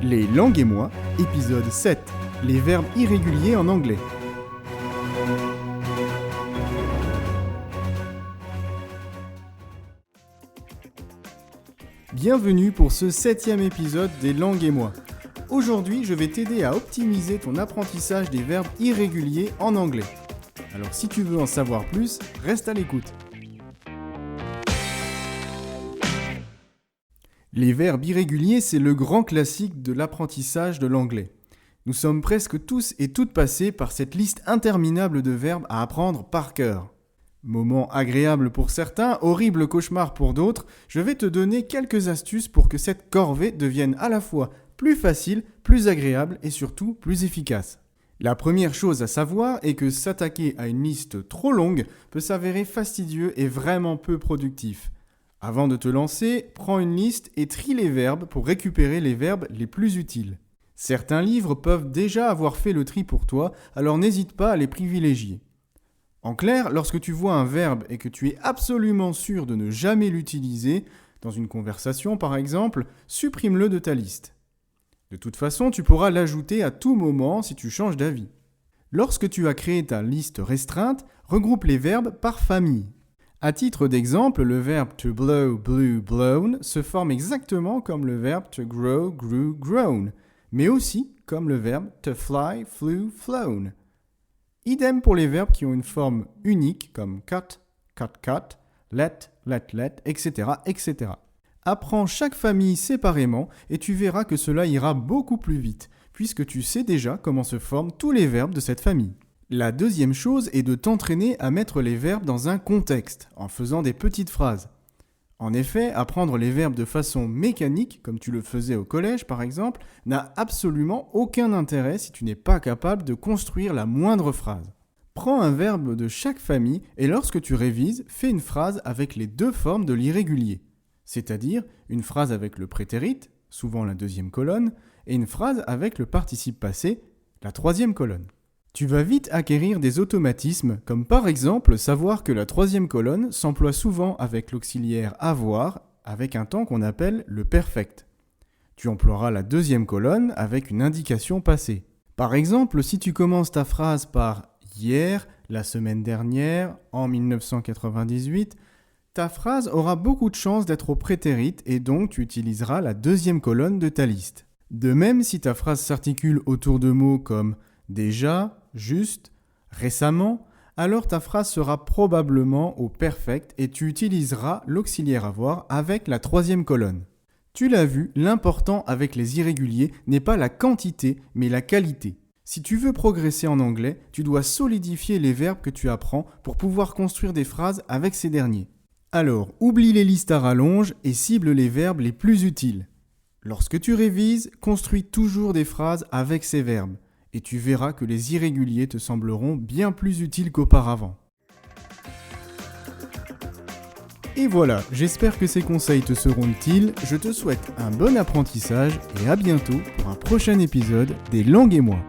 Les langues et moi, épisode 7. Les verbes irréguliers en anglais. Bienvenue pour ce 7e épisode des langues et moi. Aujourd'hui, je vais t'aider à optimiser ton apprentissage des verbes irréguliers en anglais. Alors si tu veux en savoir plus, reste à l'écoute. Les verbes irréguliers, c'est le grand classique de l'apprentissage de l'anglais. Nous sommes presque tous et toutes passés par cette liste interminable de verbes à apprendre par cœur. Moment agréable pour certains, horrible cauchemar pour d'autres, je vais te donner quelques astuces pour que cette corvée devienne à la fois plus facile, plus agréable et surtout plus efficace. La première chose à savoir est que s'attaquer à une liste trop longue peut s'avérer fastidieux et vraiment peu productif. Avant de te lancer, prends une liste et trie les verbes pour récupérer les verbes les plus utiles. Certains livres peuvent déjà avoir fait le tri pour toi, alors n'hésite pas à les privilégier. En clair, lorsque tu vois un verbe et que tu es absolument sûr de ne jamais l'utiliser, dans une conversation par exemple, supprime-le de ta liste. De toute façon, tu pourras l'ajouter à tout moment si tu changes d'avis. Lorsque tu as créé ta liste restreinte, regroupe les verbes par famille. À titre d'exemple, le verbe to blow, blew, blown se forme exactement comme le verbe to grow, grew, grown, mais aussi comme le verbe to fly, flew, flown. Idem pour les verbes qui ont une forme unique comme cut, cut, cut, let, etc., etc. Apprends chaque famille séparément et tu verras que cela ira beaucoup plus vite, puisque tu sais déjà comment se forment tous les verbes de cette famille. La deuxième chose est de t'entraîner à mettre les verbes dans un contexte, en faisant des petites phrases. En effet, apprendre les verbes de façon mécanique, comme tu le faisais au collège par exemple, n'a absolument aucun intérêt si tu n'es pas capable de construire la moindre phrase. Prends un verbe de chaque famille et lorsque tu révises, fais une phrase avec les deux formes de l'irrégulier, c'est-à-dire une phrase avec le prétérit, souvent la deuxième colonne, et une phrase avec le participe passé, la troisième colonne. Tu vas vite acquérir des automatismes, comme par exemple savoir que la troisième colonne s'emploie souvent avec l'auxiliaire avoir, avec un temps qu'on appelle le perfect. Tu emploieras la deuxième colonne avec une indication passée. Par exemple, si tu commences ta phrase par « hier »,« la semaine dernière »,« en 1998 », ta phrase aura beaucoup de chances d'être au prétérit et donc tu utiliseras la deuxième colonne de ta liste. De même, si ta phrase s'articule autour de mots comme « déjà », juste, récemment, alors ta phrase sera probablement au perfect et tu utiliseras l'auxiliaire avoir avec la troisième colonne. Tu l'as vu, l'important avec les irréguliers n'est pas la quantité mais la qualité. Si tu veux progresser en anglais, tu dois solidifier les verbes que tu apprends pour pouvoir construire des phrases avec ces derniers. Alors, oublie les listes à rallonge et cible les verbes les plus utiles. Lorsque tu révises, construis toujours des phrases avec ces verbes. Et tu verras que les irréguliers te sembleront bien plus utiles qu'auparavant. Et voilà, j'espère que ces conseils te seront utiles, je te souhaite un bon apprentissage et à bientôt pour un prochain épisode des langues et moi.